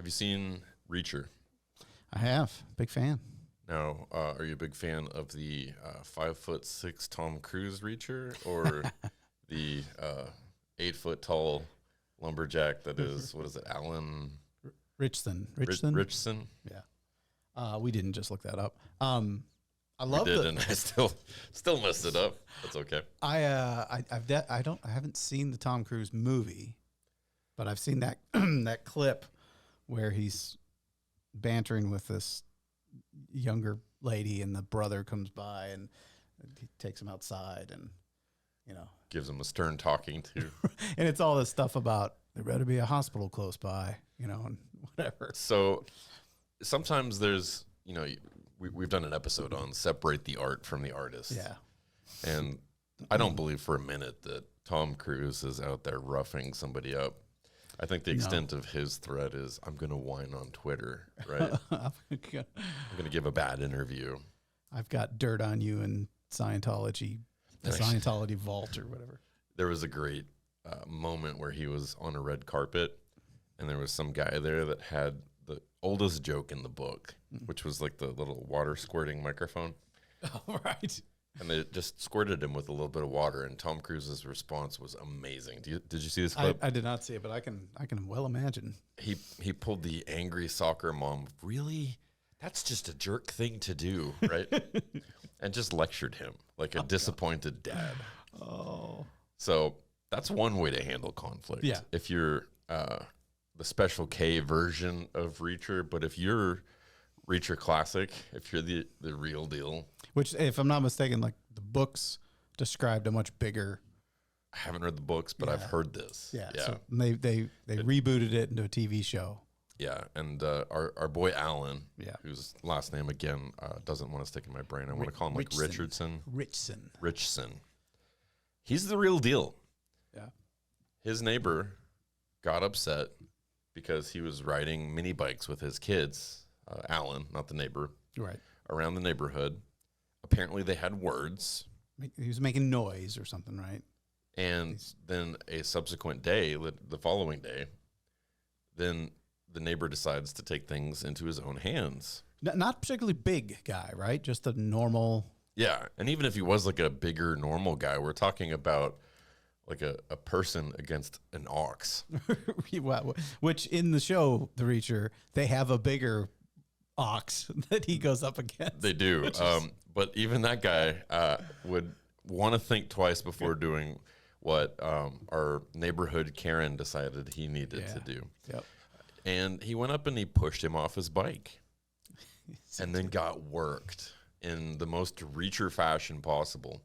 Have you seen Reacher? I have. Big fan. Now, are you a big fan of the 5'6" Tom Cruise Reacher, or the 8-foot tall lumberjack that is, what is it, Alan Richson? Richson? Yeah. We didn't just look that up. I love it, and I still messed it up. That's okay. I haven't seen the Tom Cruise movie, but I've seen that that clip where he's bantering with this younger lady, and the brother comes by and he takes him outside, and gives him a stern talking to. And it's all this stuff about there better be a hospital close by, and whatever. So sometimes there's, we've done an episode on separate the art from the artist. Yeah. And I don't believe for a minute that Tom Cruise is out there roughing somebody up. I think the extent of his threat is, I'm going to whine on Twitter, right? I'm going to give a bad interview. I've got dirt on you in Scientology, the Scientology vault or whatever. There was a great moment where he was on a red carpet, and there was some guy there that had the oldest joke in the book, which was like the little water squirting microphone. Oh, right. And they just squirted him with a little bit of water, and Tom Cruise's response was amazing. Did you see this clip? I did not see it, but I can well imagine. He pulled the angry soccer mom. Really? That's just a jerk thing to do, right? And just lectured him like a disappointed dad. Oh. So that's one way to handle conflict. Yeah. If you're the Special K version of Reacher, but if you're Reacher Classic, if you're the real deal. Which, if I'm not mistaken, like the books described a much bigger. I haven't read the books, but I've heard this. Yeah. So they rebooted it into a TV show. Yeah, and our boy Alan, yeah, whose last name again doesn't want to stick in my brain. I want to call him like Richardson. He's the real deal. Yeah. His neighbor got upset because he was riding mini bikes with his kids, Alan, not the neighbor, right, around the neighborhood. Apparently they had words. He was making noise or something, right? And then a subsequent day, the following day, then the neighbor decides to take things into his own hands. Not particularly big guy, right? Just a normal. Yeah. And even if he was like a bigger normal guy, we're talking about like a person against an ox. Which in the show, The Reacher, they have a bigger ox that he goes up against. They do. But even that guy would want to think twice before doing what our neighborhood Karen decided he needed to do. Yep. And he went up and he pushed him off his bike and then got worked in the most Reacher fashion possible.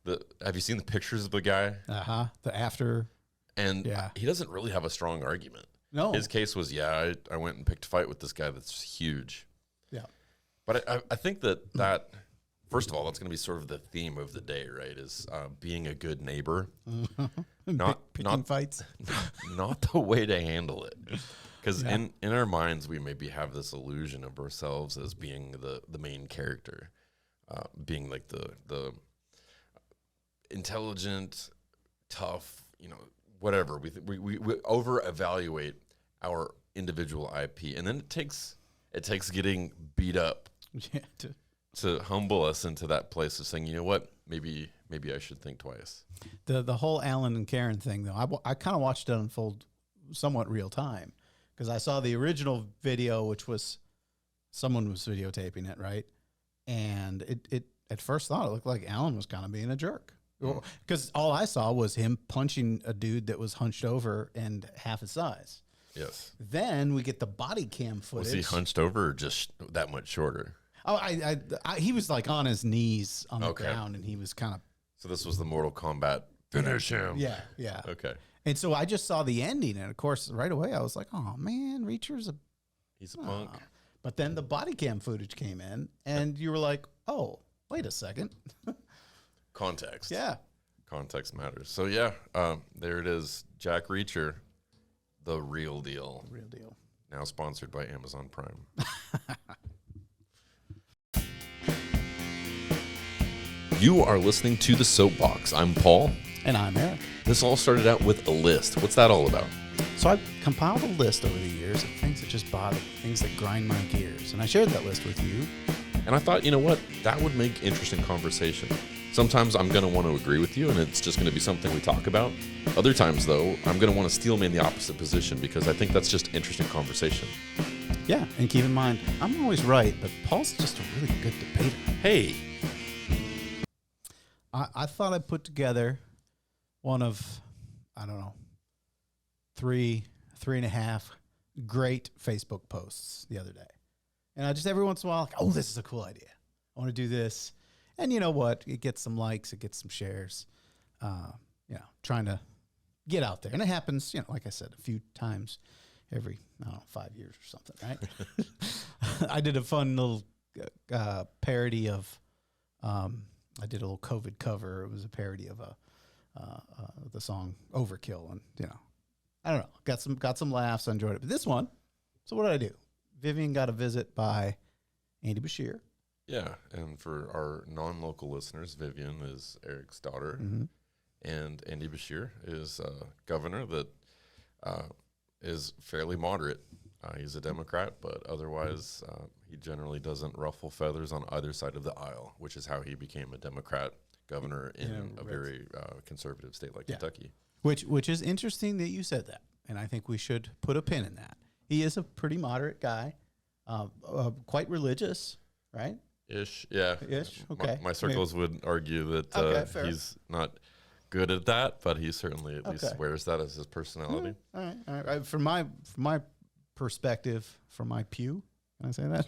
Have you seen the pictures of the guy? Uh-huh. The after. And he doesn't really have a strong argument. No. His case was, I went and picked a fight with this guy that's huge. Yeah. But I think that first of all, that's going to be sort of the theme of the day, right? Is being a good neighbor. Picking fights. Not the way to handle it. Because in our minds, we maybe have this illusion of ourselves as being the main character, being like the intelligent, tough, whatever. We over-evaluate our individual IP, and then it takes getting beat up to humble us into that place of saying, you know what, maybe I should think twice. The whole Alan and Karen thing, though, I kind of watched it unfold somewhat real time. Because I saw the original video, which was someone was videotaping it, right? And it at first thought it looked like Alan was kind of being a jerk. Because all I saw was him punching a dude that was hunched over and half his size. Yes. Then we get the body cam footage. Was he hunched over or just that much shorter? Oh, he was like on his knees on the ground, and he was kind of. So this was the Mortal Kombat finish him. Yeah, yeah. Okay. And so I just saw the ending, and of course, right away I was like, "Oh man, he's a punk." But then the body cam footage came in, and you were like, "Oh, wait a second." Context. Yeah. Context matters. So there it is, Jack Reacher, the real deal. Real deal. Now sponsored by Amazon Prime. You are listening to the Soapbox. I'm Paul. And I'm Eric. This all started out with a list. What's that all about? So I compiled a list over the years of things that just bother me, things that grind my gears. And I shared that list with you. And I thought, you know what? That would make interesting conversation. Sometimes I'm going to want to agree with you, and it's just going to be something we talk about. Other times, though, I'm going to want to steel man the opposite position because I think that's just interesting conversation. Yeah, and keep in mind, I'm always right, but Paul's just a really good debater. Hey. I thought I'd put together one of, I don't know, three and a half great Facebook posts the other day. And I just every once in a while, like, oh, this is a cool idea. I want to do this. And you know what? It gets some likes. It gets some shares. Trying to get out there. And it happens, like I said, a few times every, 5 years or something, right? I did a fun little parody of, I did a little COVID cover. It was a parody of the song Overkill. And, I don't know. Got some laughs. I enjoyed it. But this one, so what did I do? Vivian got a visit by Andy Bashir. Yeah, and for our non-local listeners, Vivian is Eric's daughter, and Andy Bashir is a governor that is fairly moderate. He's a Democrat, but otherwise he generally doesn't ruffle feathers on either side of the aisle, which is how he became a Democrat governor in a very conservative state like Kentucky. Which is interesting that you said that, and I think we should put a pin in that. He is a pretty moderate guy, quite religious, right? Ish, yeah. Ish, okay. My circles would argue that he's not good at that, but he certainly at least wears that as his personality. All right. From my perspective, from my pew, can I say that?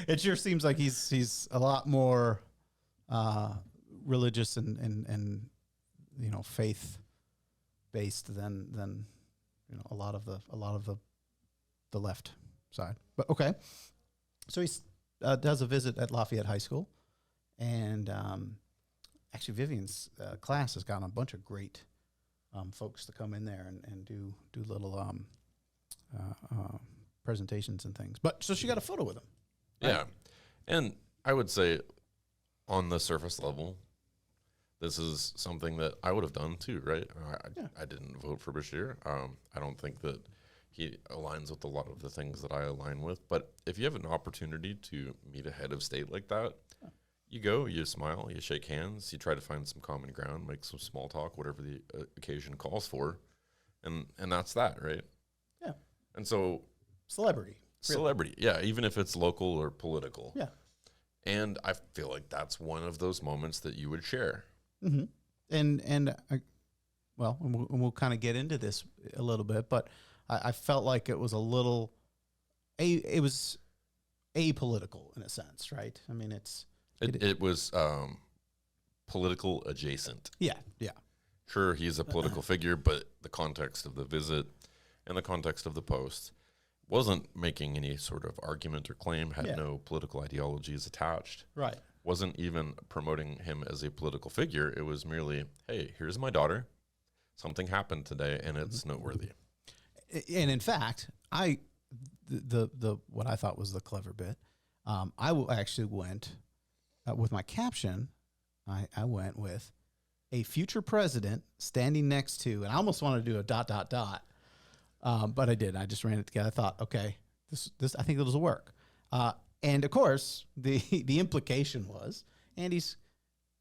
It sure seems like he's a lot more religious and faith based than a lot of the left side. But okay, so he's does a visit at Lafayette High School, and actually Vivian's class has gotten a bunch of great folks to come in there and do little presentations and things. But so she got a photo with him. Right? Yeah, and I would say on the surface level, this is something that I would have done too, right? I didn't vote for Bashir. I don't think that he aligns with a lot of the things that I align with. But if you have an opportunity to meet a head of state like that, you go, you smile, you shake hands, you try to find some common ground, make some small talk, whatever the occasion calls for. And that's that, right? Yeah. And so... Celebrity, yeah, even if it's local or political. Yeah. And I feel like that's one of those moments that you would share. Mm-hmm. And we'll kind of get into this a little bit, but I felt like it was a little, it was apolitical in a sense, right? I mean, it was political adjacent. Yeah. Sure, he's a political figure, but the context of the visit and the context of the post wasn't making any sort of argument or claim, had no political ideologies attached. Right. Wasn't even promoting him as a political figure. It was merely, hey, here's my daughter. Something happened today, and it's noteworthy. And in fact, the what I thought was the clever bit, I actually went with my caption. I went with a future president standing next to, and I almost wanted to do a ... But I didn't. I just ran it together. I thought, okay, this I think this will work. And of course, the implication was Andy's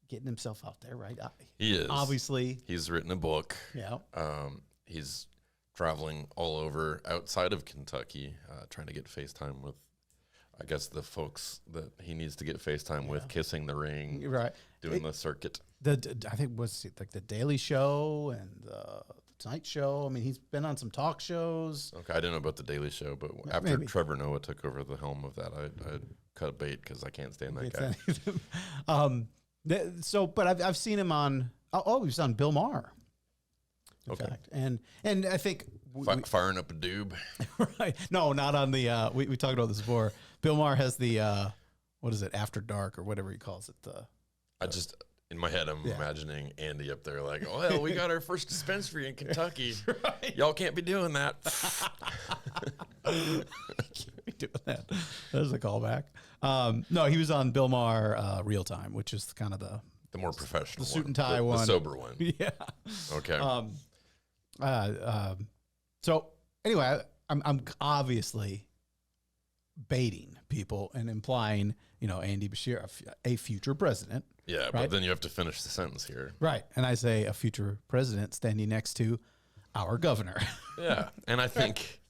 getting himself out there, right? He is. Obviously. He's written a book. Yeah. He's traveling all over outside of Kentucky, trying to get FaceTime with, I guess, the folks that he needs to get FaceTime with, kissing the ring, right? Doing the circuit. I think it was like the Daily Show and the Tonight Show. I mean, he's been on some talk shows. Okay, I didn't know about the Daily Show, but after Trevor Noah took over the helm of that, I cut a bait because I can't stand that guy. But I've seen him on. Oh, he was on Bill Maher. In fact, and I think firing up a doob. Right? No, not on the. We talked about this before. Bill Maher has the what is it? After Dark or whatever he calls it. I just. In my head, I'm imagining Andy up there like, oh, hell, we got our first dispensary in Kentucky. Right. Y'all can't be doing that. Can't be doing that. There's a callback. No, he was on Bill Maher Real Time, which is kind of the more professional the suit and tie one. The sober one. Yeah. Okay. So anyway, I'm obviously baiting people and implying, Andy Bashir, a future president. Yeah, right? but then you have to finish the sentence here. Right. And I say a future president standing next to our governor. Yeah. And I think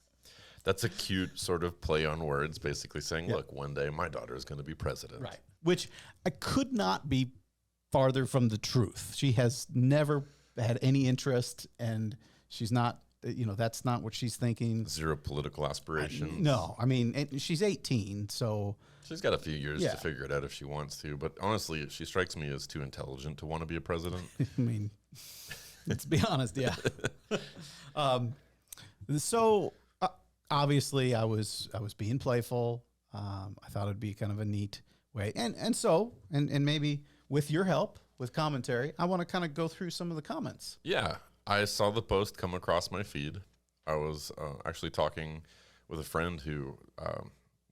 that's a cute sort of play on words, basically saying, look, one day my daughter is going to be president. Right. Which I could not be farther from the truth. She has never had any interest, and she's not, that's not what she's thinking. Zero political aspirations. No. I mean, and she's 18, so. She's got a few years to figure it out if she wants to. But honestly, she strikes me as too intelligent to want to be a president. I mean, let's be honest, yeah. So obviously, I was being playful. I thought it'd be kind of a neat way, and maybe with your help, with commentary, I want to kind of go through some of the comments. Yeah, I saw the post come across my feed. I was actually talking with a friend who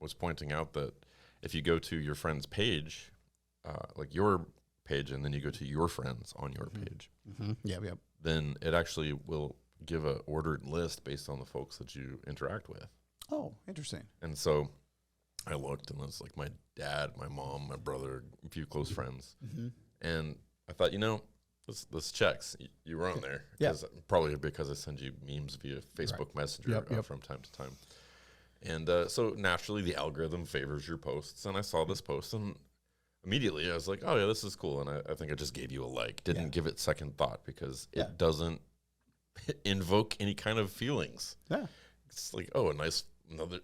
was pointing out that if you go to your friend's page, like your page, and then you go to your friends on your page, then it actually will give a ordered list based on the folks that you interact with. Oh, interesting. And so I looked, and it was like my dad, my mom, my brother, a few close friends. And I thought, this checks. You were on there. Probably because I send you memes via Facebook Messenger from time to time. And so naturally, the algorithm favors your posts. And I saw this post, and immediately I was like, oh, yeah, this is cool. And I think I just gave you a like. Didn't give it second thought because it doesn't invoke any kind of feelings. Yeah. It's like, oh, another,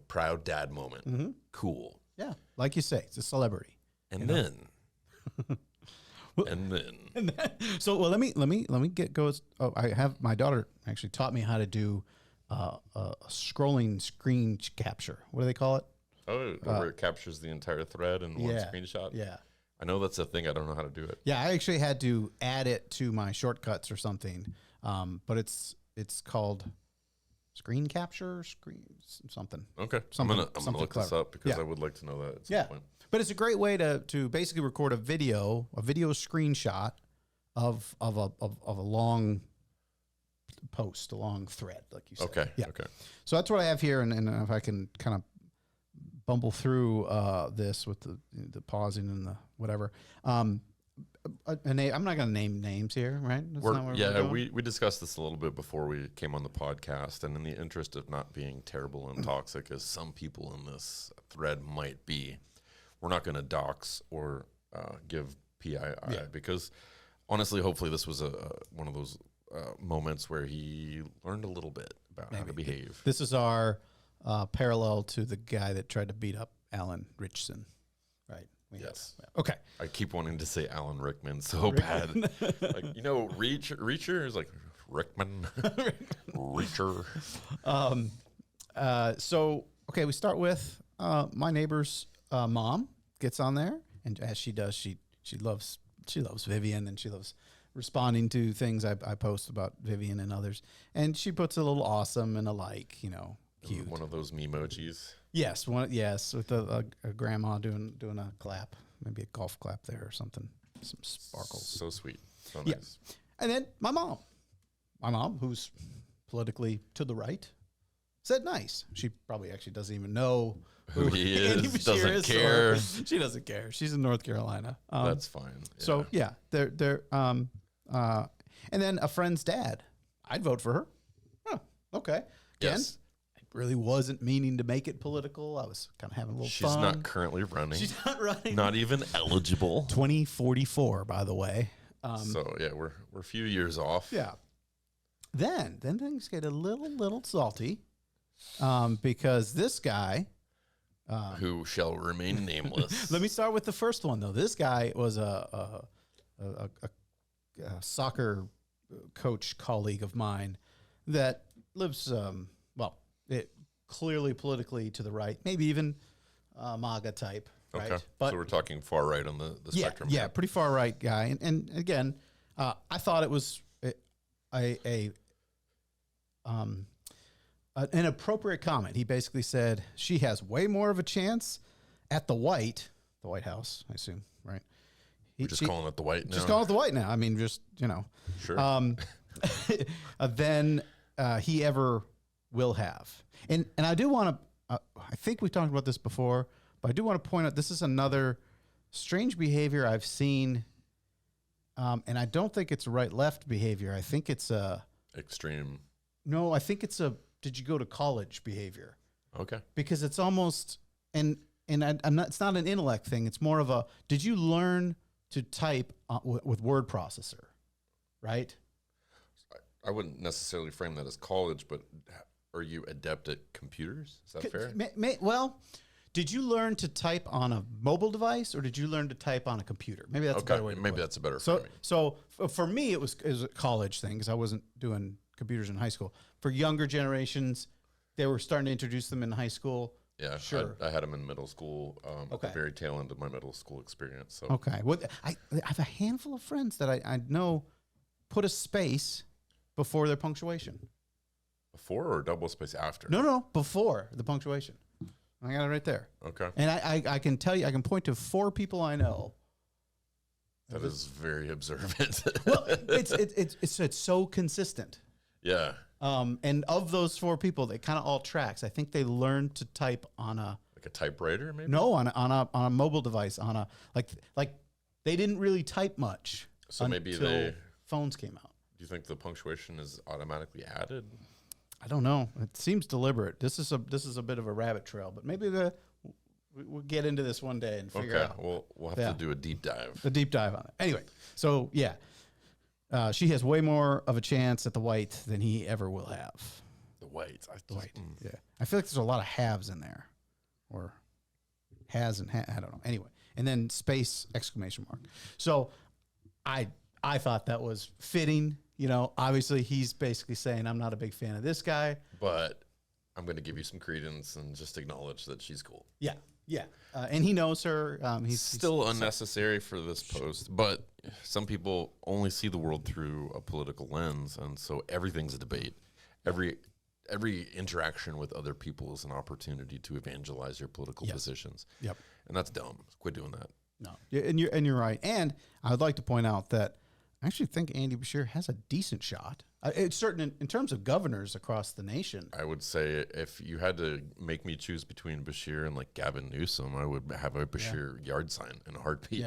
proud dad moment. Cool. Yeah. Like you say, it's a celebrity. And then... And then, so let me go. Oh, I have my daughter actually taught me how to do a scrolling screen capture. What do they call it? Oh, where it captures the entire thread in one screenshot. Yeah, I know that's a thing. I don't know how to do it. Yeah, I actually had to add it to my shortcuts or something. But it's called screen capture, something. Okay, I'm gonna look this up because I would like to know that at some point. But it's a great way to basically record a video screenshot of a long post, a long thread, like you said. Okay. Yeah. Okay. So that's what I have here, and if I can kind of bumble through this with the pausing and the whatever. I'm not going to name names here, right? We discussed this a little bit before we came on the podcast, and in the interest of not being terrible and toxic, as some people in this thread might be, we're not going to dox or give PII because, honestly, hopefully this was one of those moments where he learned a little bit about how to behave. This is our parallel to the guy that tried to beat up Alan Richson, right? Yes. Okay. I keep wanting to say Alan Rickman so bad. Like, Reacher is like Rickman. Reacher. So, okay, we start with my neighbor's mom gets on there, and as she does, she loves Vivian, and she loves responding to things I post about Vivian and others. And she puts a little awesome and a like, cute. One of those memojis. Yes, with a grandma doing a clap, maybe a golf clap there or something, some sparkles. So sweet, so nice. Yeah. And then my mom, who's politically to the right, said nice. She probably actually doesn't even know who he is, doesn't care. She doesn't care. She's in North Carolina. That's fine. Yeah. So they're and then a friend's dad. I'd vote for her. Oh, okay. Again, yes. Really wasn't meaning to make it political. I was kind of having a little fun. She's not currently running. She's not running. Not even eligible. 2044, by the way. So yeah, we're a few years off. Yeah. Then things get a little salty, because this guy, who shall remain nameless. Let me start with the first one though. This guy was a soccer coach colleague of mine that lives clearly politically to the right, maybe even MAGA type. Right? Okay, but so we're talking far right on the spectrum. Yeah, pretty far right guy. And again, I thought it was an appropriate comment. He basically said she has way more of a chance at the White House, I assume, right? We're just calling it the White now. Just call it the White now. I mean, just Sure. Then he ever will have. And I do want to, I think we talked about this before, but I do want to point out this is another strange behavior I've seen. And I don't think it's right-left behavior. I think it's extreme. No, I think it's did you go to college behavior? Okay. Because it's almost, I'm not, it's not an intellect thing. It's more of a, did you learn to type with word processor, right? I wouldn't necessarily frame that as college, but are you adept at computers? Is that fair? Well, did you learn to type on a mobile device or did you learn to type on a computer? Maybe that's a better way to maybe put it. that's a better So, framing. so for me, it was a college thing because I wasn't doing computers in high school. For younger generations, they were starting to introduce them in high school. Yeah, sure. I had them in middle school, at the very tail end of my middle school experience. So Okay. Well, I have a handful of friends that I know put a space before their punctuation. before or double space after? No, before the punctuation. I got it right there. Okay. And I can tell you, I can point to 4 people I know. That is very observant. Well, it's so consistent. Yeah. And of those 4 people, they kind of all tracks. I think they learned to type on a Like a typewriter, maybe? no on a mobile device on a like they didn't really type much. So maybe until phones came out. Do you think the punctuation is automatically added? I don't know. It seems deliberate. This is a bit of a rabbit trail, but maybe we'll get into this one day and figure out. We'll have to do a deep dive. A deep dive on it. Anyway, so yeah, she has way more of a chance at the white than he ever will have. The white. Yeah, I feel like there's a lot of haves in there, or has and I don't know. Anyway, and then space exclamation mark. So I thought that was fitting. You know, obviously he's basically saying I'm not a big fan of this guy, But I'm going to give you some credence and just acknowledge that she's cool. Yeah. And he knows her. He's Still unnecessary for this post, but some people only see the world through a political lens, and so everything's a debate. Every interaction with other people is an opportunity to evangelize your political positions. Yep. And that's dumb. Quit doing that. No. Yeah, and you're right. And I would like to point out that I actually think Andy Bashir has a decent shot. It's certain in terms of governors across the nation. I would say if you had to make me choose between Bashir and like Gavin Newsom, I would have a Bashir yard sign in a heartbeat,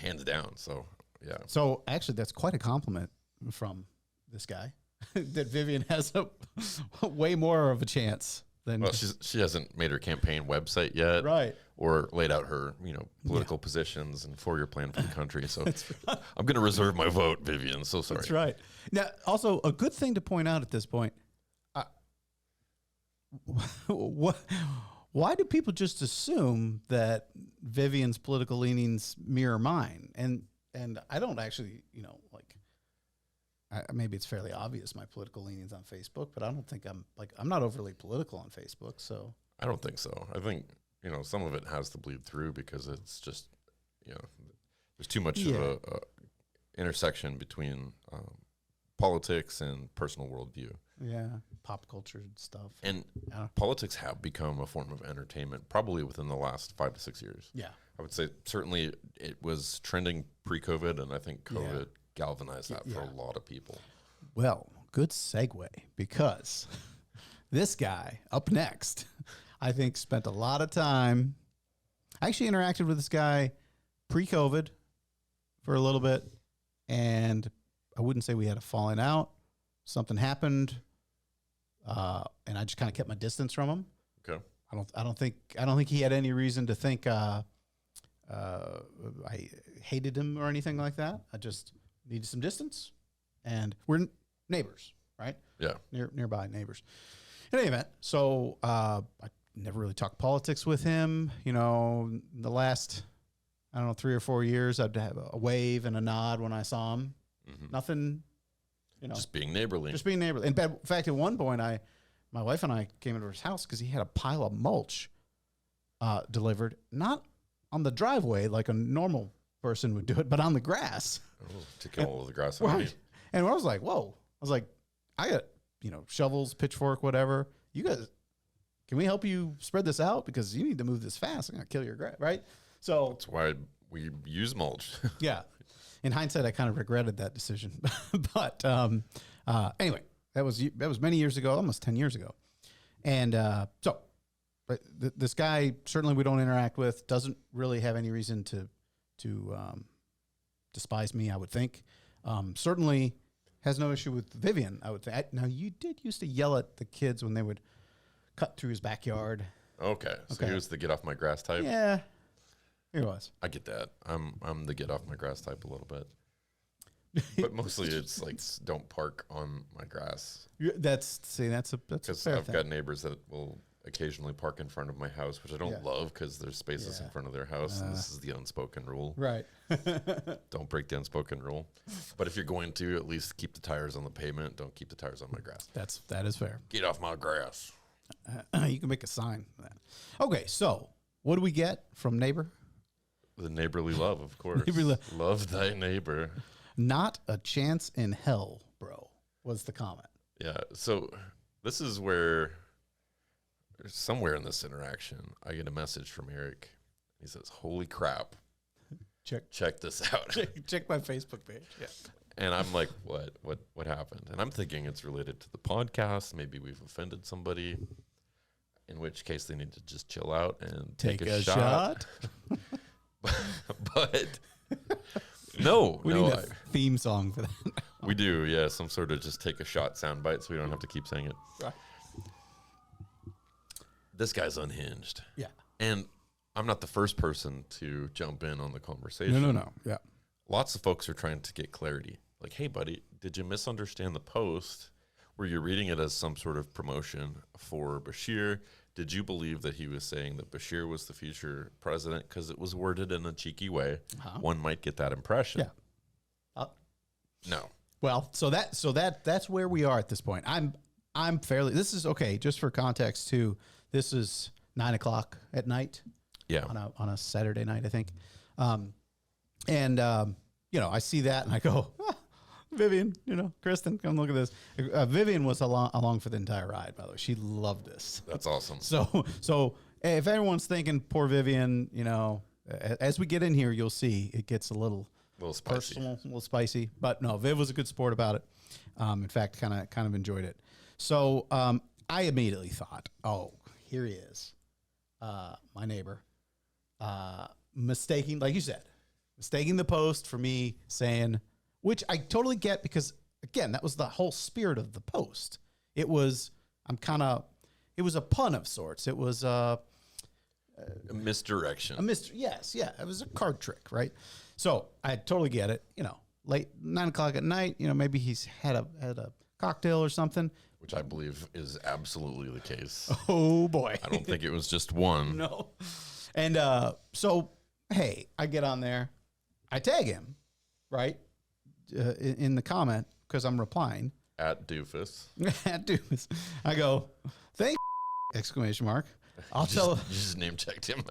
hands down. So, yeah. So actually, that's quite a compliment from this guy that Vivian has a way more of a chance than. Well, she hasn't made her campaign website yet, right? Or laid out her political positions and 4-year plan for the country. So I'm going to reserve my vote, Vivian. So sorry. That's right. Now, also a good thing to point out at this point. Why do people just assume that Vivian's political leanings mirror mine? And I don't actually, maybe it's fairly obvious my political leanings on Facebook, but I don't think I'm not overly political on Facebook. So I don't think so. I think, some of it has to bleed through because it's just, there's too much of a intersection between politics and personal worldview. Yeah, pop culture and stuff. And politics have become a form of entertainment probably within the last 5 to 6 years. Yeah. I would say certainly it was trending pre-COVID, and I think COVID galvanized that for a lot of people. Well, good segue, because this guy up next, I think, spent a lot of time. I actually interacted with this guy pre-COVID for a little bit, and I wouldn't say we had a falling out. Something happened, and I just kind of kept my distance from him. Okay. I don't think he had any reason to think I hated him or anything like that. I just needed some distance, and we're neighbors, right? Yeah. Nearby neighbors. In any event, so I never really talked politics with him. The last, 3 or 4 years, I'd have a wave and a nod when I saw him. Mm-hmm. Nothing, Just being neighborly. Just being neighborly. In fact, at one point, my wife and I came into his house because he had a pile of mulch delivered, not on the driveway like a normal person would do it, but on the grass. Oh, to kill all of the grass. Right. And I was like, whoa. I was like, I got, shovels, pitchfork, whatever. You guys, can we help you spread this out? Because you need to move this fast. I'm going to kill your grass, right? So that's why we use mulch. Yeah. In hindsight, I kind of regretted that decision. But anyway, That was many years ago, almost 10 years ago. And but this guy certainly we don't interact with. Doesn't really have any reason to despise me, I would think. Certainly has no issue with Vivian, I would think. Now, you did used to yell at the kids when they would cut through his backyard. Okay. So he was the get off my grass type. Yeah, he was. I get that. I'm the get off my grass type a little bit. But mostly it's like, don't park on my grass. That's a fair I've thing. got neighbors that will occasionally park in front of my house, which I don't love because there's spaces in front of their house. And this is the unspoken rule. Right. Don't break the unspoken rule. But if you're going to, at least keep the tires on the pavement. Don't keep the tires on my grass. That is fair. Get off my grass. You can make a sign for that. Okay, so what do we get from neighbor? The neighborly love, of course. Love thy neighbor. Not a chance in hell, bro, was the comment. Yeah. So this is where, somewhere in this interaction, I get a message from Eric. He says, "Holy crap. Check this out." Check my Facebook page. Yeah. And I'm like, what happened? And I'm thinking it's related to the podcast. Maybe we've offended somebody, in which case they need to just chill out and take a shot. But no, we need a theme song for that. We do, yeah. Some sort of just take a shot soundbite so we don't have to keep saying it. Right. This guy's unhinged. Yeah. And I'm not the first person to jump in on the conversation. No. Yeah. Lots of folks are trying to get clarity. Like, hey, buddy, did you misunderstand the post? Were you reading it as some sort of promotion for Bashir? Did you believe that he was saying that Bashir was the future president? Because it was worded in a cheeky way. One might get that impression. Yeah. No. Well, so that's where we are at this point. I'm fairly. This is okay. Just for context, too. This is 9:00 at night. Yeah. On a Saturday night, I think. I see that and I go, Vivian, Kristen, come look at this. Vivian was along for the entire ride, by the way. She loved this. That's awesome. So if everyone's thinking poor Vivian, as we get in here, you'll see it gets a little spicy. Personal, a little spicy. But no, Viv was a good sport about it. In fact, kind of enjoyed it. So I immediately thought, oh, here he is, my neighbor, mistaking, like you said, mistaking the post for me saying, which I totally get because, again, that was the whole spirit of the post. It was, it was a pun of sorts. It was a misdirection. Yes. It was a card trick, right? So I totally get it. Late 9:00 at night, maybe he's had a cocktail or something. Which I believe is absolutely the case. Oh, boy. I don't think it was just one. No. And so, hey, I get on there. I tag him, right, in the comment because I'm replying. At Doofus. At Doofus. I go, thank exclamation mark. I'll tell. You just name checked him.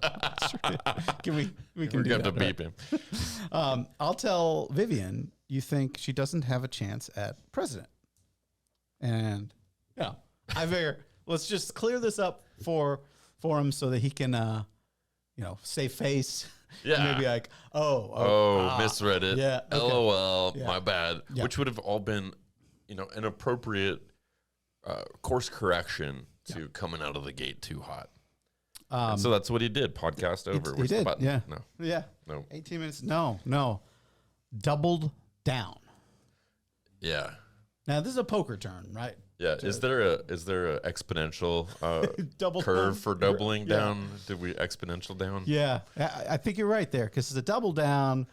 Can we can We're do going that, to beep him. I'll tell Vivian you think she doesn't have a chance at president. And I figure let's just clear this up for him so that he can save face. Yeah. Maybe like, misread it. Yeah. Okay. LOL. Yeah. My bad. Yeah. Which would have all been, an appropriate course correction to coming out of the gate too hot. And so that's what he did. Podcast over. He Where's the did. button? Yeah. No. Yeah. No. 18 minutes. No. Doubled down. Yeah. Now this is a poker turn, right? Yeah. Is there a exponential Double curve down. for doubling down? Did we exponential down? Yeah. I think you're right there because it's a double down.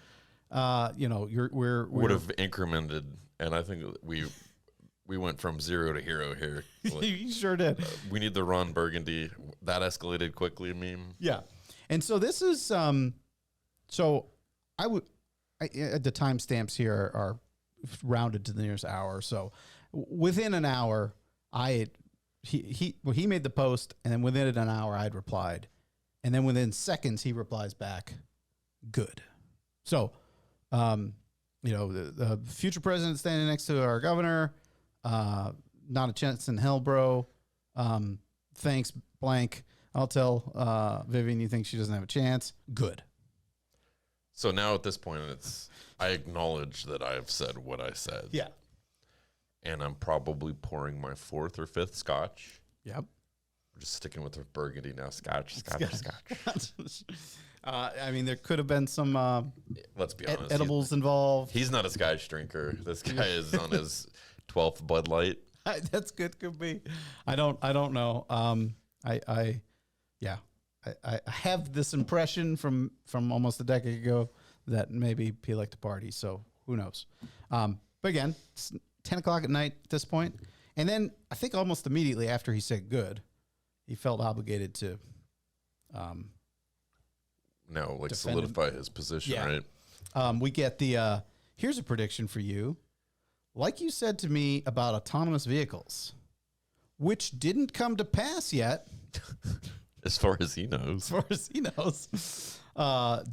We're Would have incremented, and I think we went from zero to hero here. Like, you sure did. we need the Ron Burgundy that escalated quickly meme. Yeah. And so this is so the timestamps here are rounded to the nearest hour. So within an hour, he made the post, and then within an hour I'd replied. And then within seconds he replies back, good. So the future president standing next to our governor, not a chance in hell, bro. Thanks, blank. I'll tell Vivian you think she doesn't have a chance. Good. So now at this point, I acknowledge that I've said what I said. Yeah. and I'm probably pouring my 4th or 5th scotch. Yep. We're just sticking with the burgundy now. Scotch. I mean, there could have been some Let's be honest. edibles involved. He's not a scotch drinker. This guy is on his 12th Bud Light. That's good. Could be. I don't know. I have this impression from almost a decade ago that maybe he liked to party. So who knows? But again, it's 10 o'clock at night at this point. And then I think almost immediately after he said good, he felt obligated to solidify his position, right? We get the here's a prediction for you. Like you said to me about autonomous vehicles, which didn't come to pass yet. As far as he knows.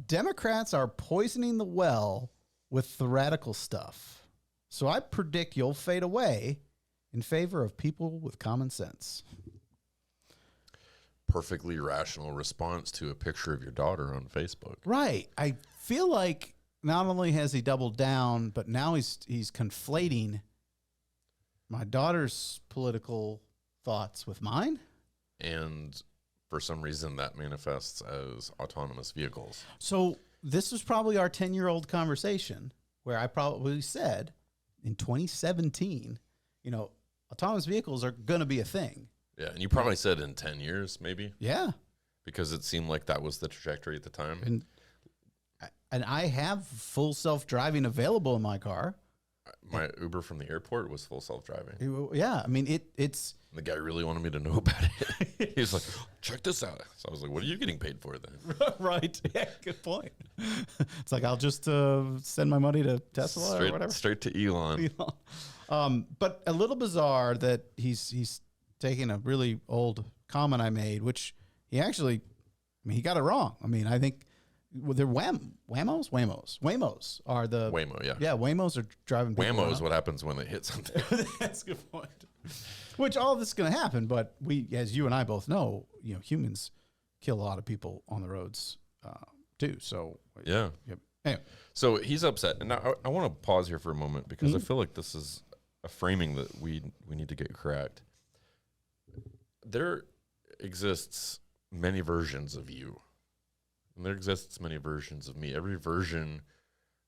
Democrats are poisoning the well with the radical stuff. So I predict you'll fade away in favor of people with common sense. Perfectly rational response to a picture of your daughter on Facebook. Right. I feel like not only has he doubled down, but now he's conflating my daughter's political thoughts with mine. And for some reason that manifests as autonomous vehicles. So this was probably our 10-year-old conversation where I probably said in 2017, autonomous vehicles are going to be a thing. Yeah, and you probably said in 10 years, maybe. Yeah. Because it seemed like that was the trajectory at the time. And I have full self-driving available in my car. My Uber from the airport was full self-driving. Yeah, I mean, it's... The guy really wanted me to know about it. He was like, check this out. So I was like, what are you getting paid for then? Right. Yeah, good point. It's like, I'll just send my money to Tesla or whatever. Straight to Elon. But a little bizarre that he's taking a really old comment I made, which he actually, he got it wrong. I mean, I think they're Waymos are the... Waymo, yeah. Yeah, Waymos are driving people Waymo around. is what happens when they hit something. That's a good point. Which all of this is going to happen, but we, as you and I both know, humans kill a lot of people on the roads too. So yeah. Anyway. So he's upset, and now I want to pause here for a moment because I feel like this is a framing that we need to get correct. There exists many versions of you, and there exists many versions of me. Every version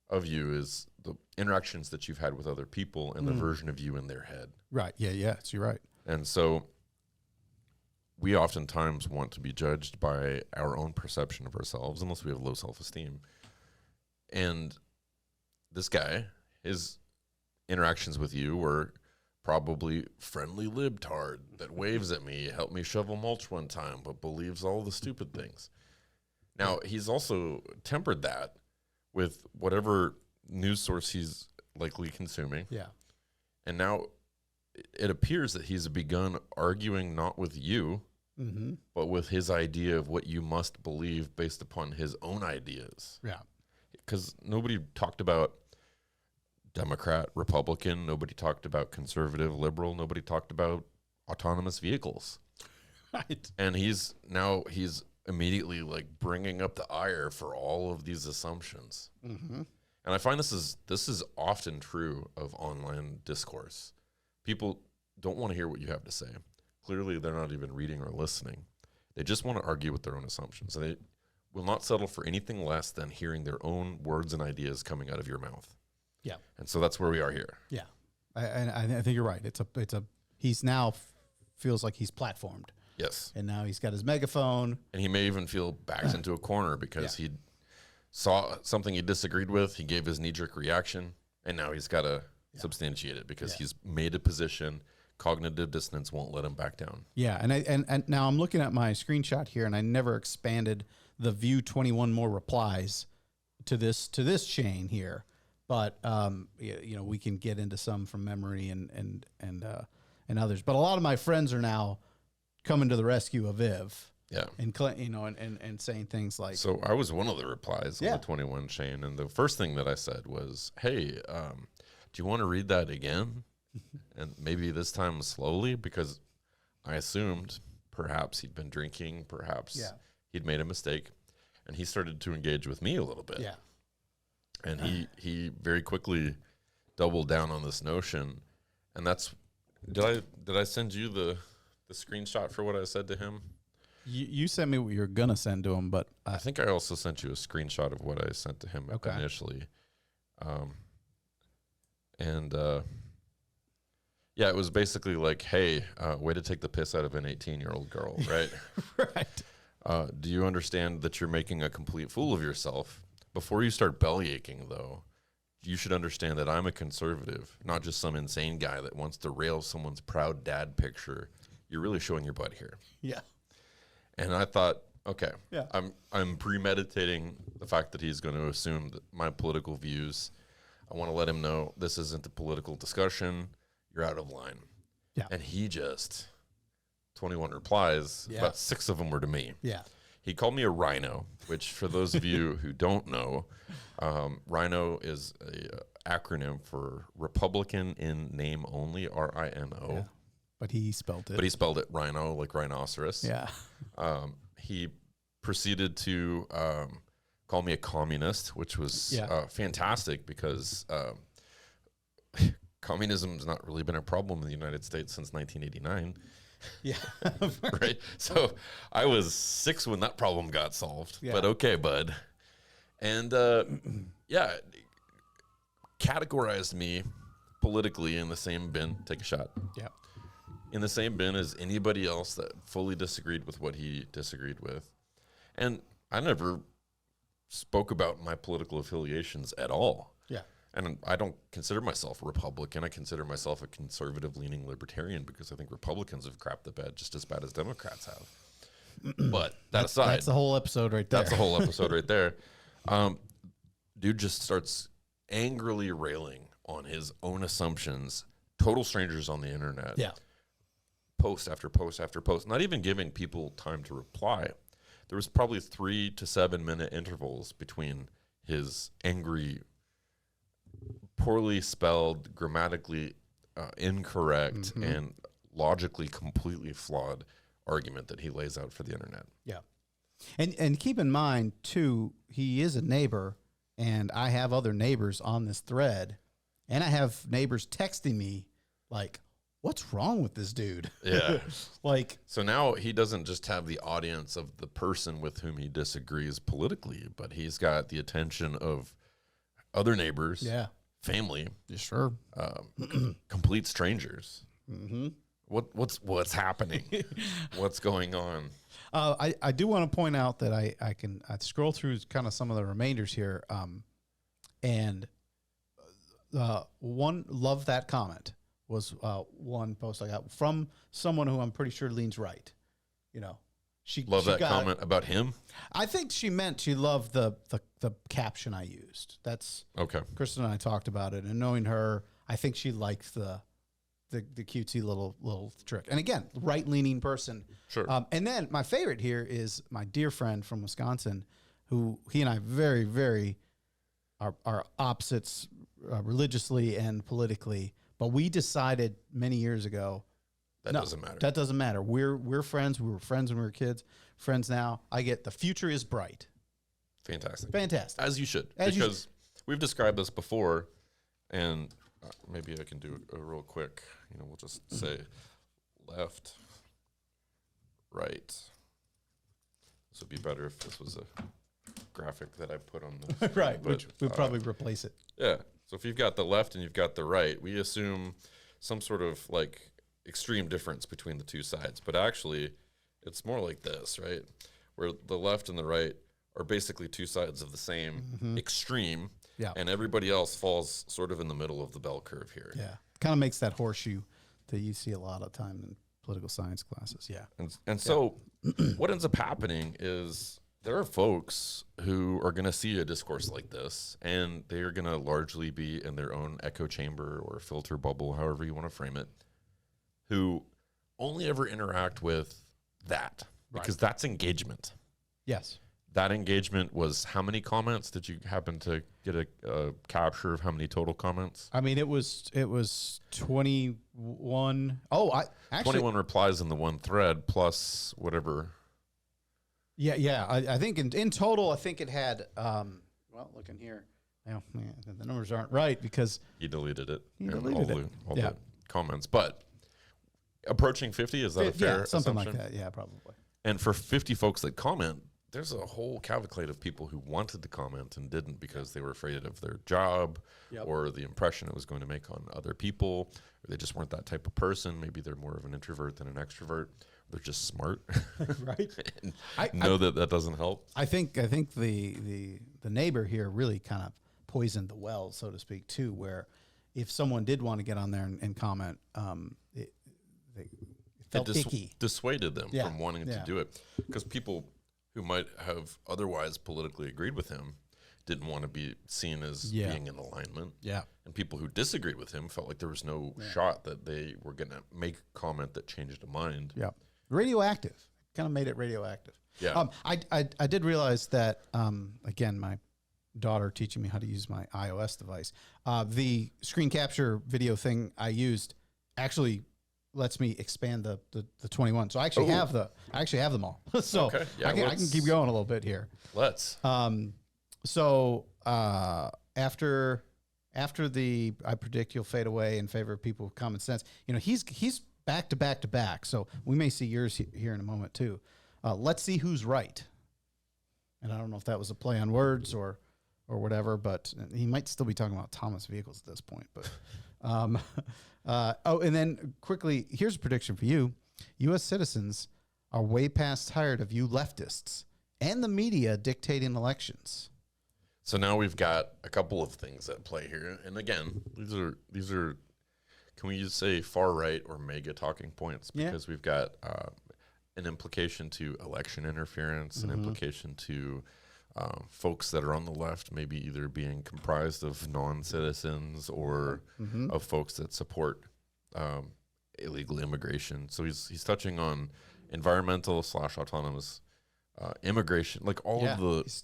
of you is the interactions that you've had with other people and the version of you in their head. Right. Yeah. So you're right. And so we oftentimes want to be judged by our own perception of ourselves, unless we have low self-esteem. And this guy, his interactions with you were probably friendly libtard that waves at me, helped me shovel mulch one time, but believes all the stupid things. Now, he's also tempered that with whatever news source he's likely consuming. Yeah. And now it appears that he's begun arguing not with you, but with his idea of what you must believe based upon his own ideas. Yeah. Because nobody talked about Democrat, Republican. Nobody talked about conservative, liberal. Nobody talked about autonomous vehicles. Right. And he's immediately like bringing up the ire for all of these assumptions. And I find this is often true of online discourse. People don't want to hear what you have to say. Clearly, they're not even reading or listening. They just want to argue with their own assumptions. They will not settle for anything less than hearing their own words and ideas coming out of your mouth. Yeah. And so that's where we are here. Yeah. I think you're right. He's now feels like he's platformed. Yes. And now he's got his megaphone. And he may even feel backed into a corner because he saw something he disagreed with. He gave his knee-jerk reaction, and now he's got to substantiate it because he's made a position. Cognitive dissonance won't let him back down. Yeah, and now I'm looking at my screenshot here, and I never expanded the view 21 more replies to this chain here, but we can get into some from memory and others. But a lot of my friends are now coming to the rescue of Viv. Yeah. And saying things like... So I was one of the replies on the 21 chain, and the first thing that I said was, hey, do you want to read that again? And maybe this time slowly, because I assumed perhaps he'd been drinking, perhaps he'd made a mistake, and he started to engage with me a little bit. Yeah. And he very quickly doubled down on this notion, And that's did I send you the screenshot for what I said to him? You sent me what you're gonna send to him, but I think I also sent you a screenshot of what I sent to him initially. Yeah, it was basically like, hey, way to take the piss out of an 18-year-old girl, right? Right. Do you understand that you're making a complete fool of yourself? Before you start belly aching, though, you should understand that I'm a conservative, not just some insane guy that wants to rail someone's proud dad picture. You're really showing your butt here. Yeah. And I thought, okay, yeah. I'm premeditating the fact that he's going to assume that my political views. I want to let him know this isn't a political discussion. You're out of line. Yeah. And he just 21 replies. Yeah. About 6 of them were to me. Yeah. He called me a rhino, which for those of you who don't know, rhino is a acronym for Republican in name only, RINO. Yeah. But he spelled it. But he spelled it rhino, like rhinoceros. Yeah. He proceeded to call me a communist, which was fantastic because communism's not really been a problem in the United States since 1989. Yeah. Right. So I was 6 when that problem got solved. Yeah. But okay, bud. And categorized me politically in the same bin. Take a shot. Yeah. In the same bin as anybody else that fully disagreed with what he disagreed with. And I never spoke about my political affiliations at all. Yeah. And I don't consider myself a Republican. I consider myself a conservative-leaning libertarian because I think Republicans have crapped the bed just as bad as Democrats have. But that's aside. That's the whole episode right there. That's the whole episode right there. Dude just starts angrily railing on his own assumptions, total strangers on the internet. Yeah. Post after post after post, not even giving people time to reply. There was probably 3 to 7 minute intervals between his angry, poorly spelled, grammatically incorrect, and logically completely flawed argument that he lays out for the internet. Yeah. And keep in mind, too, he is a neighbor, and I have other neighbors on this thread, and I have neighbors texting me like, what's wrong with this dude? Yeah. Like, so now he doesn't just have the audience of the person with whom he disagrees politically, but he's got the attention of other neighbors, family, sure, complete strangers. Mm-hmm. What's happening? What's going on? I do want to point out that I scroll through kind of some of the remainders here, and one love that comment was one post I got from someone who I'm pretty sure leans right. You know, she comment about him. I think she meant she loved the caption I used. That's okay. Kristen and I talked about it, and knowing her, I think she liked the cutesy little trick. And again, right leaning person. Sure. And then my favorite here is my dear friend from Wisconsin, who he and I very, very are opposites religiously and politically. But we decided many years ago doesn't matter. That doesn't matter. We're friends. We were friends when we were kids. Friends now. I get the future is bright. Fantastic. As you should. Because we've described this before, and maybe I can do a real quick. We'll just say left, right. This would be better if this was a graphic that I put on the right, but, which we'll probably replace it. Yeah. So if you've got the left and you've got the right, we assume some sort of like extreme difference between the two sides. But actually, it's more like this, right? Where the left and the right are basically two sides of the same extreme. Yeah. And everybody else falls sort of in the middle of the bell curve here. Yeah. Kind of makes that horseshoe that you see a lot of time in political science classes. Yeah. And so what ends up happening is there are folks who are going to see a discourse like this, and they are going to largely be in their own echo chamber or filter bubble, however you want to frame it, who only ever interact with that because that's engagement. Yes. That engagement was how many comments? Did you happen to get a capture of how many total comments? I mean, it was 21. Oh, I actually 21 replies in the one thread plus whatever. Yeah. I think in total, I think it had. Well, looking here, now the numbers aren't right because he deleted it. He deleted it. All the comments, but approaching 50, is that a fair something assumption? like that? Yeah, probably. And for 50 folks that comment, there's a whole cavalcade of people who wanted to comment and didn't because they were afraid of their job or the impression it was going to make on other people, or they just weren't that type of person. Maybe they're more of an introvert than an extrovert. They're just smart, Right? I know that doesn't help. I think the neighbor here really kind of poisoned the well, so to speak, too. Where if someone did want to get on there and comment, they felt icky. Dissuaded them from wanting to do it, because people who might have otherwise politically agreed with him didn't want to be seen as being in alignment. Yeah. And people who disagreed with him felt like there was no shot that they were going to make a comment that changed a mind. Yeah. Radioactive. Kind of made it radioactive. Yeah. I did realize that, again, my daughter teaching me how to use my iOS device, the screen capture video thing I used actually lets me expand the 21. So I actually have them all. So okay. I can keep going a little bit here. Let's. So after I predict you'll fade away in favor of people with common sense. You know, he's back to back to back. So we may see yours here in a moment too. Let's see who's right. And I don't know if that was a play on words or whatever, but he might still be talking about Thomas vehicles at this point. But and then quickly, here's a prediction for you. U.S. citizens are way past tired of you leftists and the media dictating elections. So now we've got a couple of things at play here. And again, these are can we just say far right or mega talking points? Because we've got an implication to election interference, an implication to folks that are on the left, maybe either being comprised of non-citizens or of folks that support illegal immigration. So he's touching on environmental / autonomous immigration, like all of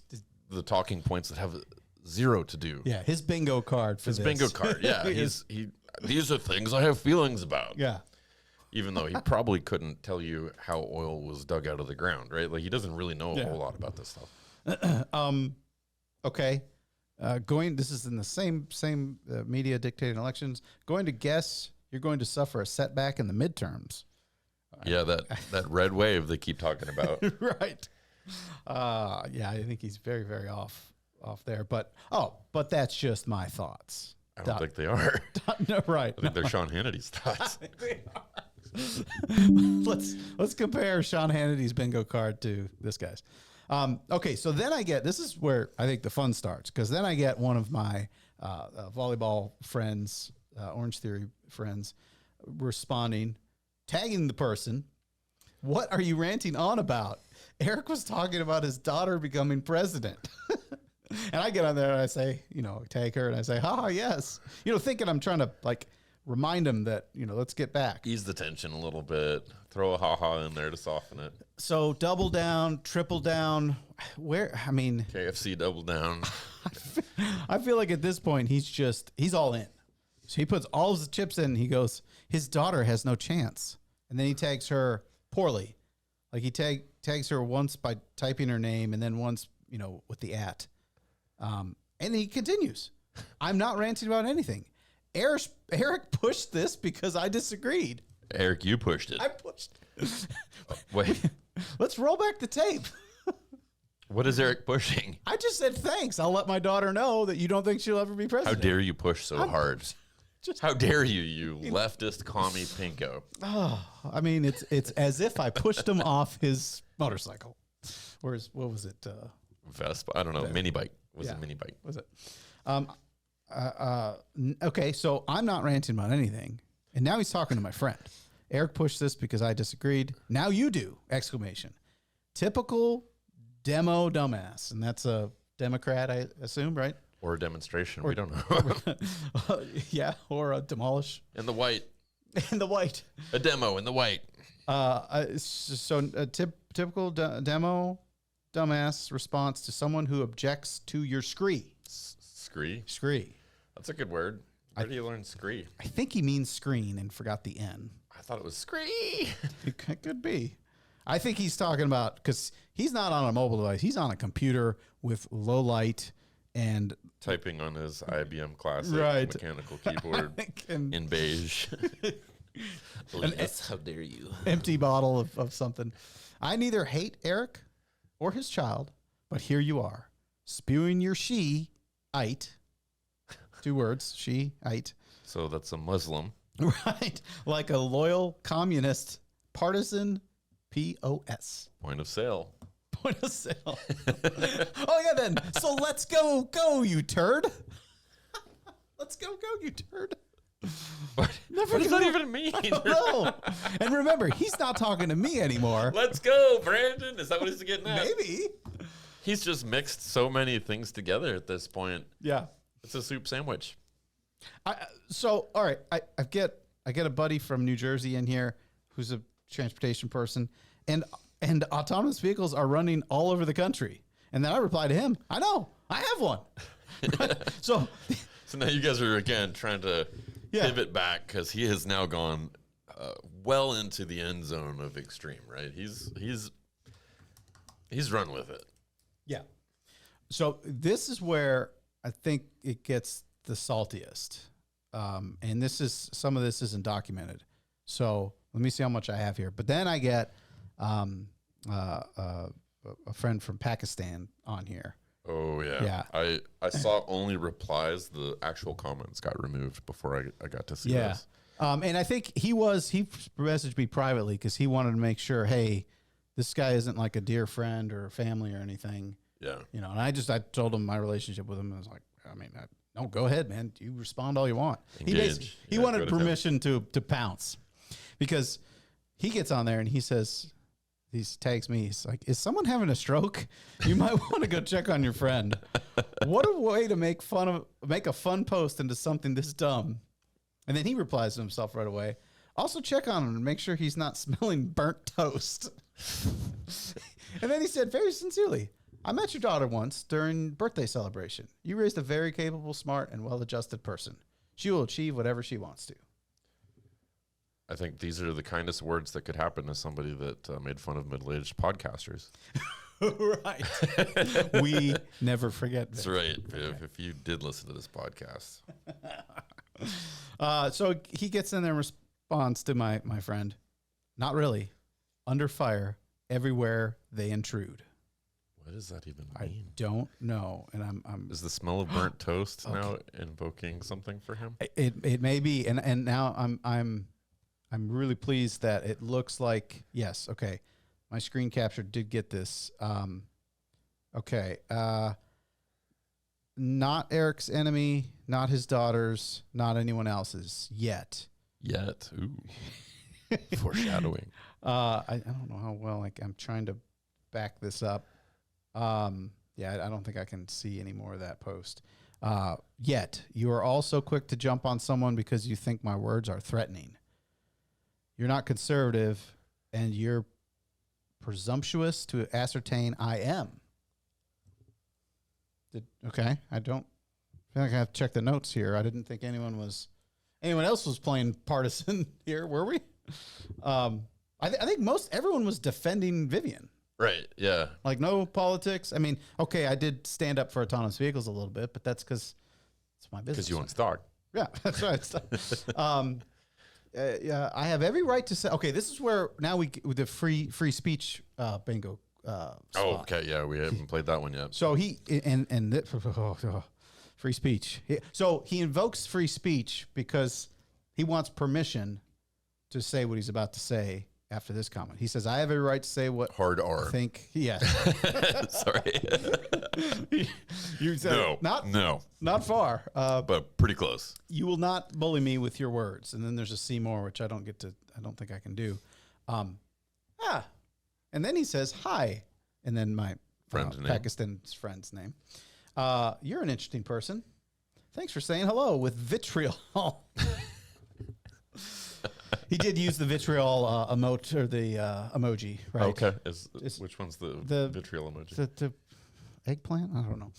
the talking points that have zero to do. Yeah, his bingo card for his bingo card. Yeah, these are things I have feelings about. Yeah. Even though he probably couldn't tell you how oil was dug out of the ground, right? Like he doesn't really know a whole lot about this stuff. Okay. This is in the same media dictating elections. Going to guess you're going to suffer a setback in the midterms. Yeah, that red wave they keep talking about. Right. Yeah, I think he's very, very off there. But that's just my thoughts. I don't think they are. No, right. I think they're Sean Hannity's thoughts. I think they are. Let's compare Sean Hannity's bingo card to this guy's. Okay, so then this is where I think the fun starts, because then I get one of my volleyball friends, Orange Theory friends, responding, tagging the person. What are you ranting on about? Eric was talking about his daughter becoming president. And I get on there and I say, tag her and I say, haha, yes. Thinking I'm trying to remind him that, let's get back. Ease the tension a little bit. Throw a ha-ha in there to soften it. So double down, triple down. KFC double down. I feel like at this point, he's all in. So he puts all of the chips in. He goes, his daughter has no chance. And then he tags her poorly. Like he tags her once by typing her name and then once, with the @ and then he continues. I'm not ranting about anything. Eric pushed this because I disagreed. Eric, you pushed it. I pushed it. Wait. Let's roll back the tape. What is Eric pushing? I just said thanks. I'll let my daughter know that you don't think she'll ever be president. How dare you push so hard? How dare you leftist commie pinko? Oh, it's as if I pushed him off his motorcycle. What was it? Vespa? I don't know. Mini bike. Was it mini bike? Was it? Okay, so I'm not ranting about anything. And now he's talking to my friend. Eric pushed this because I disagreed. Now you do! Exclamation. Typical demo dumbass. And that's a Democrat, I assume, right? Or a demonstration. We don't know. Yeah, or a demolish. In the white. In the white. A demo in the white. So a typical demo dumbass response to someone who objects to your scree. Scree? Scree. That's a good word. Where do you learn scree? I think he means screen and forgot the N. I thought it was scree. It could be. I think he's talking about, because he's not on a mobile device. He's on a computer with low light and typing on his IBM Classic mechanical keyboard in beige. How dare you? Empty bottle of something. I neither hate Eric or his child, but here you are, spewing your she-ite. 2 words, she-ite. So that's a Muslim. Right. Like a loyal communist partisan POS. Point of sale. Point of sale. Oh, yeah, then. So let's go, you turd. Let's go, you turd. What does that even mean? I don't know. And remember, he's not talking to me anymore. Let's go, Brandon. Is that what he's getting at? Maybe. He's just mixed so many things together at this point. Yeah. It's a soup sandwich. So, all right, I get a buddy from New Jersey in here who's a transportation person, and autonomous vehicles are running all over the country. And then I reply to him, I know, I have one. So now you guys are again trying to pivot back because he has now gone well into the end zone of extreme, right? He's run with it. Yeah. So this is where I think it gets the saltiest. And some of this isn't documented. So let me see how much I have here. But then I get a friend from Pakistan on here. Oh, yeah. I saw only replies. The actual comments got removed before I got to see this. And I think he messaged me privately because he wanted to make sure, hey, this guy isn't like a dear friend or family or anything. Yeah. And I told him my relationship with him. I was like, no, go ahead, man. You respond all you want. Engage. He wanted permission to pounce because he gets on there and he says, he tags me. He's like, is someone having a stroke? You might want to go check on your friend. What a way to make a fun post into something this dumb. And then he replies to himself right away. Also check on him and make sure he's not smelling burnt toast. And then he said, very sincerely, I met your daughter once during birthday celebration. You raised a very capable, smart, and well-adjusted person. She will achieve whatever she wants to. I think these are the kindest words that could happen to somebody that made fun of middle-aged podcasters. Right. We never forget. That's right. If you did listen to this podcast. So he gets in there and responds to my friend. Not really. Under fire everywhere they intrude. What does that even mean? I don't know. And I'm Is the smell of burnt toast now invoking something for him? It may be. And now I'm really pleased that it looks like, yes, okay. My screen capture did get this. Okay. Not Eric's enemy, not his daughter's, not anyone else's yet. Ooh. Foreshadowing. I don't know how well I'm trying to back this up. I don't think I can see any more of that post. Yet you are also quick to jump on someone because you think my words are threatening. You're not conservative, and you're presumptuous to ascertain I am. I don't feel like I have to check the notes here. I didn't think anyone else was playing partisan here, were we? I think everyone was defending Vivian. Right, yeah. Like no politics. I mean, okay, I did stand up for autonomous vehicles a little bit, but that's because it's my business. Because you want stock. Yeah, that's right. I have every right to say. Okay, this is where now with the free speech bingo. Spot. Okay, yeah, we haven't played that one yet. So free speech. So he invokes free speech because he wants permission to say what he's about to say after this comment. He says, "I have every right to say what hard R. I think." Yes. Sorry. You said not far, but pretty close. You will not bully me with your words. And then there's a C more, which I don't think I can do. And then he says, "Hi," and then my Pakistan's friend's name. You're an interesting person. Thanks for saying hello with vitriol. He did use the vitriol emote or the emoji, right? Okay. Which one's the vitriol emoji? The eggplant? I don't know.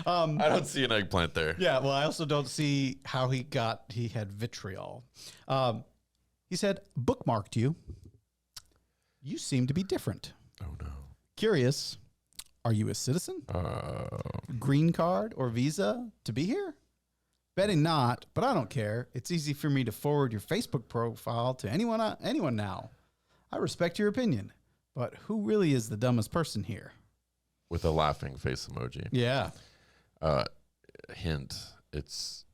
I don't see an eggplant there. Yeah, well, I also don't see how he had vitriol. He said, bookmarked you. You seem to be different. Oh, no. Curious. Are you a citizen? Green card or visa to be here? Betting not, but I don't care. It's easy for me to forward your Facebook profile to anyone now. I respect your opinion, but who really is the dumbest person here? With a laughing face emoji. Yeah. Hint, it's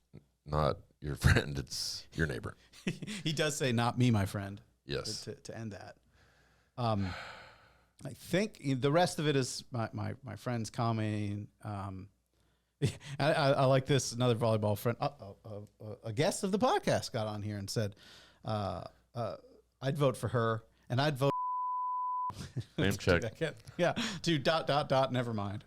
not your friend, it's your neighbor. He does say, not me, my friend. Yes. To end that. I think the rest of it is my friends commenting. I like this. Another volleyball friend, a guest of the podcast, got on here and said, "I'd vote for her, and I'd vote." Name check. Yeah. To ... Never mind.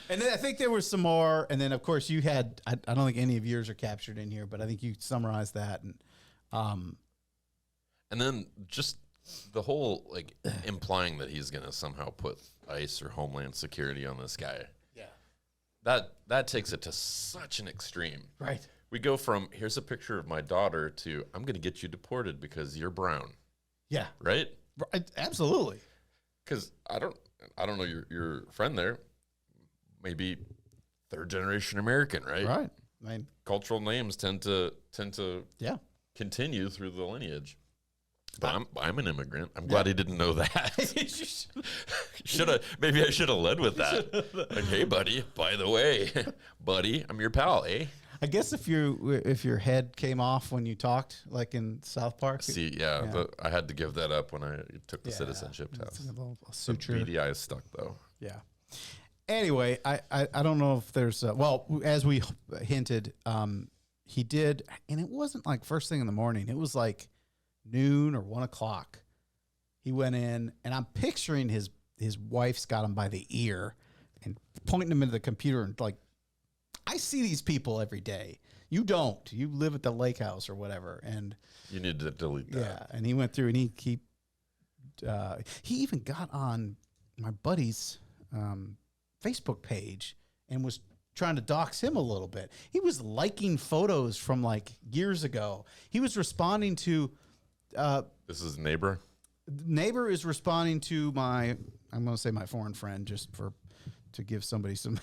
And then I think there was some more, and then of course you had. I don't think any of yours are captured in here, but I think you summarized that, and then just the whole like implying that he's gonna somehow put ICE or Homeland Security on this guy. Yeah, that takes it to such an extreme. Right. We go from here's a picture of my daughter to I'm gonna get you deported because you're brown. Yeah. Right. Absolutely. Because I don't know your friend there. Maybe third generation American, right? Right. I mean, cultural names tend to yeah, continue through the lineage. But I'm an immigrant. I'm glad he didn't know that. Maybe I should have led with that. Like, hey, buddy, by the way, buddy, I'm your pal, eh? I guess if your head came off when you talked, like in South Park. See, I had to give that up when I took the citizenship test. The beady eyes stuck though. Yeah. Anyway, I don't know if there's well, as we hinted, he did, and it wasn't like first thing in the morning. It was like noon or 1 o'clock. He went in, and I'm picturing his wife's got him by the ear and pointing him into the computer and like, I see these people every day. You don't. You live at the lake house or whatever, and you need to delete that. Yeah, and he went through and he even got on my buddy's Facebook page and was trying to dox him a little bit. He was liking photos from like years ago. He was responding to. This is neighbor. Neighbor is responding to I'm going to say my foreign friend just to give somebody some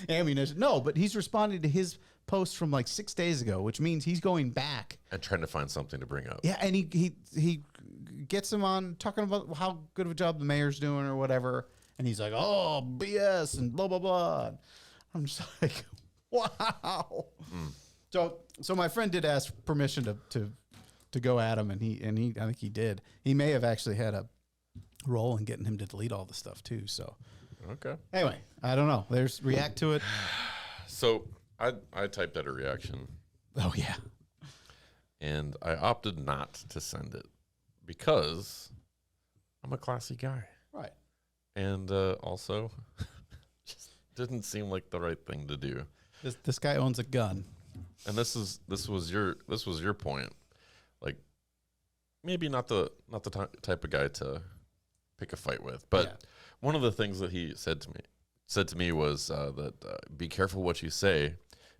ammunition. No, but he's responding to his post from like 6 days ago, which means he's going back and trying to find something to bring up. Yeah, and he gets him on talking about how good of a job the mayor's doing or whatever, and he's like, "Oh, BS," and blah blah blah. I'm just like, wow. So my friend did ask permission to go at him, and he I think he did. He may have actually had a role in getting him to delete all the stuff too. So okay. Anyway, I don't know. There's react to it. So I typed out a reaction. Oh yeah. And I opted not to send it because I'm a classy guy. Right. And also just didn't seem like the right thing to do. This guy owns a gun. And this was your point. Like maybe not the type of guy to pick a fight with, but one of the things that he said to me was that be careful what you say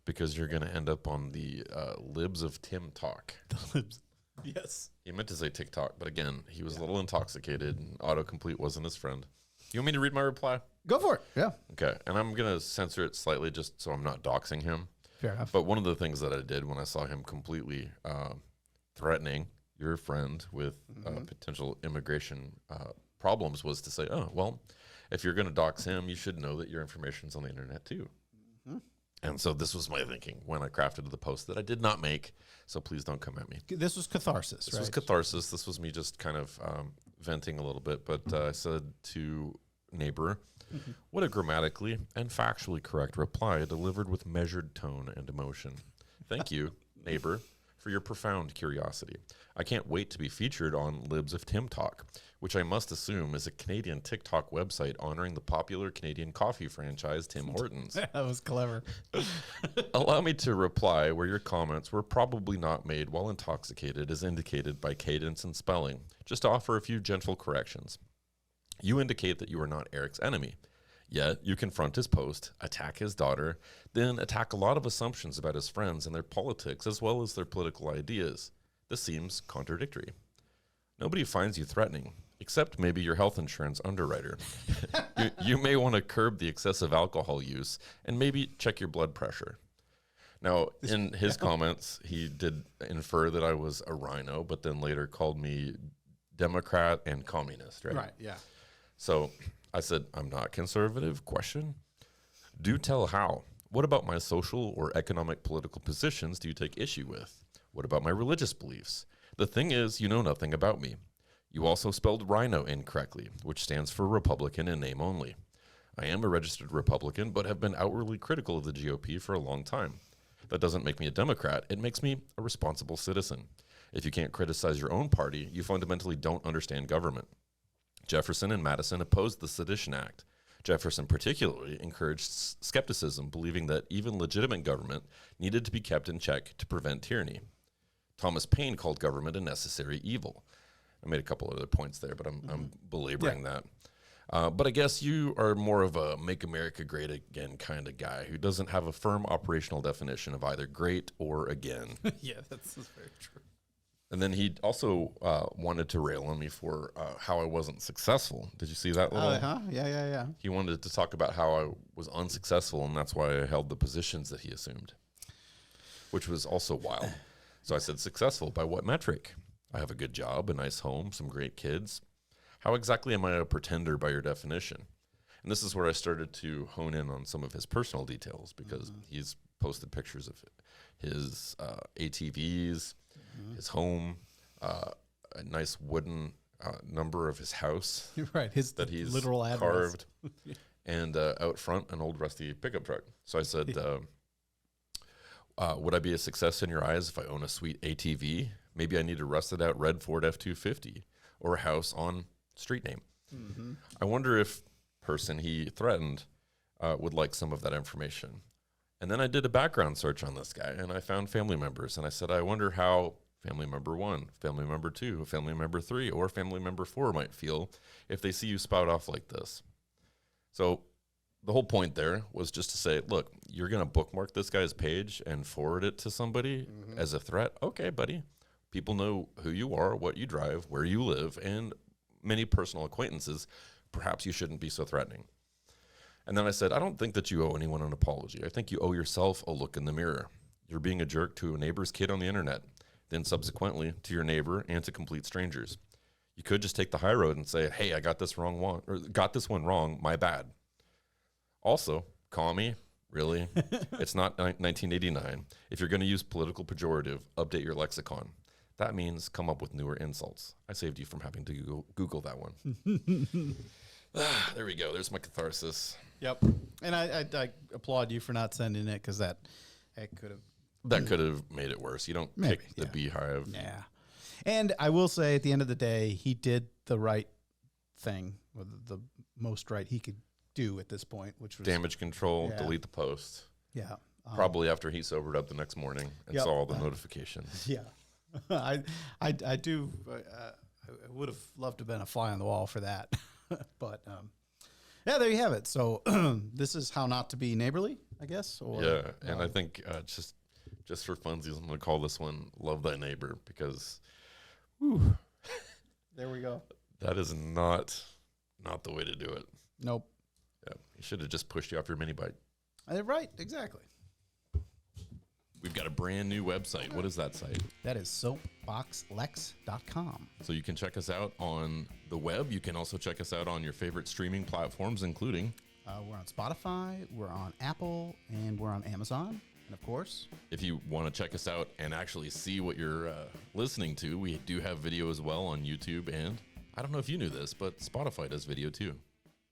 because you're going to end up on the libs of Tim talk. The libs. Yes. He meant to say TikTok, but again, he was a little intoxicated and autocomplete wasn't his friend. You want me to read my reply? Go for it. Yeah. Okay. And I'm going to censor it slightly just so I'm not doxing him. Fair enough. But one of the things that I did when I saw him completely threatening your friend with potential immigration problems was to say, oh, well, if you're going to dox him, you should know that your information's on the internet too. Mm-hmm. And so this was my thinking when I crafted the post that I did not make. So please don't come at me. This was catharsis, This was catharsis. This was me just kind of venting a little bit. But I said to neighbor, what a grammatically and factually correct reply delivered with measured tone and emotion. Thank you, neighbor, for your profound curiosity. I can't wait to be featured on Libs of Tim Talk, which I must assume is a Canadian TikTok website honoring the popular Canadian coffee franchise Tim Hortons. That was clever. Allow me to reply where your comments were probably not made while intoxicated as indicated by cadence and spelling. Just to offer a few gentle corrections. You indicate that you are not Eric's enemy. Yet you confront his post, attack his daughter, then attack a lot of assumptions about his friends and their politics as well as their political ideas. This seems contradictory. Nobody finds you threatening. except maybe your health insurance underwriter. You may want to curb the excessive alcohol use and maybe check your blood pressure. Now, in his comments, he did infer that I was a rhino, but then later called me Democrat and communist, right? Right, yeah. So I said, I'm not conservative, question. Do tell how. What about my social or economic political positions do you take issue with? What about my religious beliefs? The thing is, you know nothing about me. You also spelled rhino incorrectly, which stands for Republican in name only. I am a registered Republican, but have been outwardly critical of the GOP for a long time. That doesn't make me a Democrat. It makes me a responsible citizen. If you can't criticize your own party, you fundamentally don't understand government. Jefferson and Madison opposed the Sedition Act. Jefferson particularly encouraged skepticism, believing that even legitimate government needed to be kept in check to prevent tyranny. Thomas Paine called government a necessary evil. I made a couple other points there, but I'm belaboring that. But I guess you are more of a make America great again kind of guy who doesn't have a firm operational definition of either great or again. Yeah, that's very true. And then he also wanted to rail on me for how I wasn't successful. Did you see that little? Yeah. He wanted to talk about how I was unsuccessful, and that's why I held the positions that he assumed, which was also wild. So I said, successful by what metric? I have a good job, a nice home, some great kids. How exactly am I a pretender by your definition? And this is where I started to hone in on some of his personal details, because he's posted pictures of his ATVs, his home, a nice wooden number of his house. Right, that he's literal address. carved, and out front, an old rusty pickup truck. So I said, would I be a success in your eyes if I own a sweet ATV? Maybe I need a rusted out red Ford F-250 or a house on street name. I wonder if person he threatened would like some of that information. And then I did a background search on this guy, and I found family members. And I said, I wonder how family member 1, family member 2, family member 3, or family member 4 might feel if they see you spout off like this. So the whole point there was just to say, look, you're going to bookmark this guy's page and forward it to somebody as a threat. Okay, buddy. People know who you are, what you drive, where you live, and many personal acquaintances. Perhaps you shouldn't be so threatening. And then I said, I don't think that you owe anyone an apology. I think you owe yourself a look in the mirror. You're being a jerk to a neighbor's kid on the internet, then subsequently to your neighbor and to complete strangers. You could just take the high road and say, hey, I got this one wrong, my bad. Also, call me, really? It's not 1989. If you're going to use political pejorative, update your lexicon. That means come up with newer insults. I saved you from having to Google that one. There we go. There's my catharsis. Yep. And I applaud you for not sending it, because that could have made it worse. You don't Maybe, kick the beehive. Yeah. And I will say, at the end of the day, he did the right thing, or the most right he could do at this point, which was damage control, delete the post. Yeah. Probably after he sobered up the next morning and saw all the notifications. Yeah. I would have loved to have been a fly on the wall for that. But yeah, there you have it. So this is how not to be neighborly, I guess. Or, yeah, and I think just for funsies, I'm going to call this one "Love Thy Neighbor," because there we go. That is not the way to do it. Nope. Yeah, he should have just pushed you off your mini bike. Right, exactly. We've got a brand new website. What is that site? That is SoapBoxLex.com. So you can check us out on the web. You can also check us out on your favorite streaming platforms, including... we're on Spotify, we're on Apple, and we're on Amazon. And of course... if you want to check us out and actually see what you're listening to, we do have video as well on YouTube. And I don't know if you knew this, but Spotify does video too.